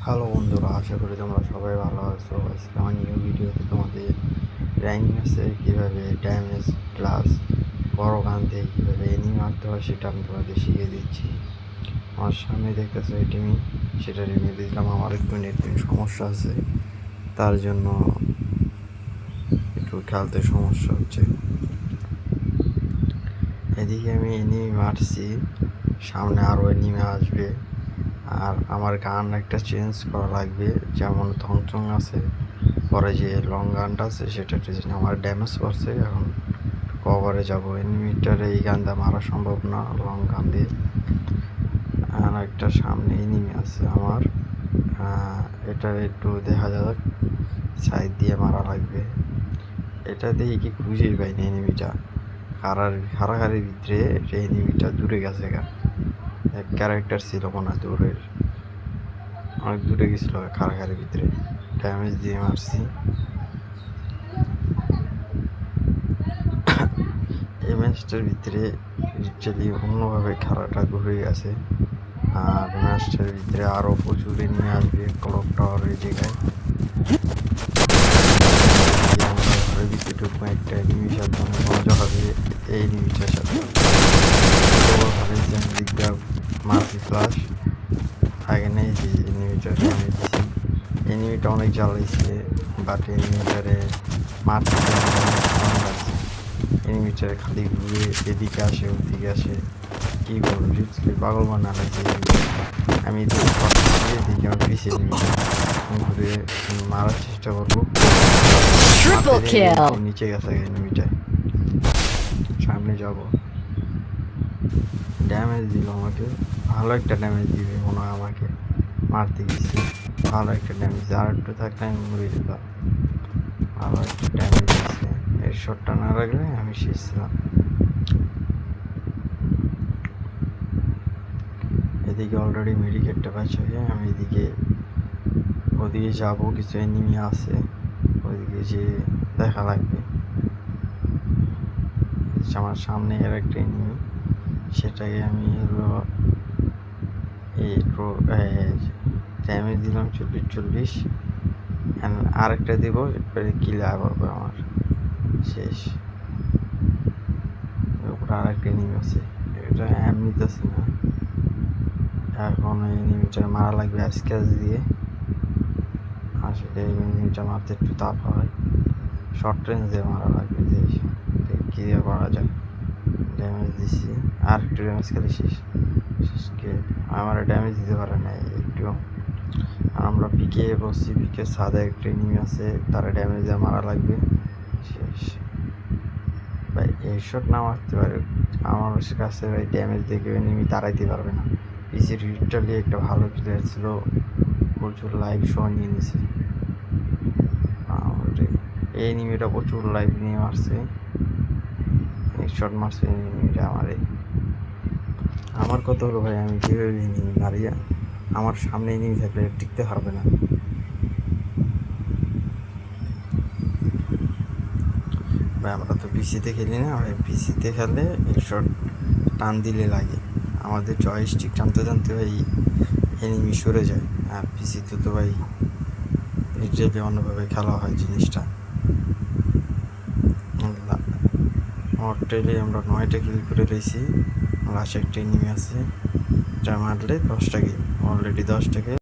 Hello বন্ধুরা, আশা করি তোমরা সবাই ভালো আছো। আজকে আমার নিউ ভিডিওতে তোমাদের র্যাঙ্ক ম্যাচে কীভাবে ড্যামেজ প্লাস বড় গান দিয়ে কীভাবে এনিমি মারতে হয় সেটা আমি তোমাদের শিখিয়ে দিচ্ছি। আমার সামনে দেখতেছো এটিমি, সেটা রিভিউ দিলাম। আমার একটু নেটের সমস্যা আছে, তার জন্য একটু খেলতে সমস্যা হচ্ছে। এদিকে আমি এনিমি মারছি, সামনে আরও এনিমি আসবে। আর আমার গান একটা চেঞ্জ করা লাগবে, যেমন থংচং আছে, পরে যে লং গানটা আছে সেটা আমার ড্যামেজ করছে। এখন কভারে যাব, এনিমিটার এই গানটা মারা সম্ভব না লং গান দিয়ে। আর একটা সামনে এনিমি আছে আমার, এটা একটু দেখা যাক, সাইড দিয়ে মারা লাগবে। এটা দিয়ে কি খুঁজেই পাই না এনিমিটা, হারাহারির ভিতরে এনিমিটা দূরে গেছে গা। এক ক্যারেক্টার ছিল মনে দূরের, অনেক দূরে গেছিলো খাড়াখাড়ির ভিতরে, ড্যামেজ দিয়ে মারছি। এই ম্যাচটার ভিতরে লিটারালি অন্যভাবে খেলাটা ঘুরে গেছে। আর ম্যাচটার ভিতরে আরও প্রচুর এনিমি আসবে ক্লক টাওয়ারের জায়গায়। ঘরের ভিতরে ঢুকবো, একটা এনিমির সাথে অনেক মজা হবে। এই এনিমিটার সাথে মারছি ফ্লাশ আগে নেই, যে এনিমিটা ড্যামেজ দিছি। এনিমিটা অনেক জ্বালাইছে, বাট এনিমিটারে মারতে এনিমিটারে খালি ঘুরে এদিকে আসে ওদিকে আসে, কী করবো রিক্সলি পাগল বানা লাগছে। আমি এদিকে আমার পিছিয়ে ঘুরে মারার চেষ্টা করবো, নিচে গেছে এনিমিটা। সামনে যাব, ড্যামেজ দিল আমাকে, ভালো একটা ড্যামেজ দিবে মনে হয় আমাকে। মারতে গেছি, ভালো একটা ড্যামেজ, আর একটু থাকলে আমি মরে যেতাম। ভালো একটা ড্যামেজ দিচ্ছে, এর শটটা না লাগলে আমি শেষ ছিলাম। এদিকে অলরেডি মেডিকেটটা পাচ্ছে, আমি এদিকে ওদিকে যাবো, কিছু এনিমি আছে ওইদিকে যে দেখা লাগবে। আমার সামনে আর একটা এনিমি, সেটাকে আমি হলো এই ড্যামেজ দিলাম 40-40, আরেকটা দিব, এরপরে কিলার হবে আমার শেষ। উপরে আরেকটা এনিমি আছে, এটা এমনিতেছে না, এখন এই এনিমিটা মারা লাগবে স্ক্যাচ দিয়ে। আসলে এই এনিমিটা মারতে একটু তাপ হয়, শর্ট রেঞ্জ দিয়ে মারা লাগবে। কী দিয়ে করা যায়, ড্যামেজ দিচ্ছি, আর একটু ড্যামেজ খেলে শেষকে আমার ড্যামেজ দিতে পারে না একটু। আর আমরা পিকে বসছি, পিকে সাদা একটা এনিমি আছে, তারা ড্যামেজ দিয়ে মারা লাগবে শেষ। ভাই এই শট না মারতে পারে আমার কাছে, ভাই ড্যামেজ দেখে এনিমি তাড়াইতে পারবে না। পিসির লিটারালি একটা ভালো প্লেয়ার ছিল, প্রচুর লাইভ শো নিয়ে নিছে। এই এনিমিটা প্রচুর লাইভ নিয়ে মারছে, শট মারছে এনিমিটা আমারে। আমার কত হলো ভাই, আমি কীভাবে এনিমি মারিয়া, আমার সামনে এনিমি থাকলে টিকতে পারবে না। ভাই আমরা তো পিসিতে খেলি না ভাই, পিসিতে খেললে হেডশট টান দিলে লাগে, আমাদের জয়স্টিক টানতে টানতে ভাই এনিমি সরে যায়। আর পিসিতে তো ভাই লিটারালি অন্যভাবে খেলা হয় জিনিসটা। অট্রেলে আমরা 9টা কিল করে রয়েছি, লাস্ট একটা এনিমি আছে, যা মারলে 10টা কিল, অলরেডি 10টা কিল।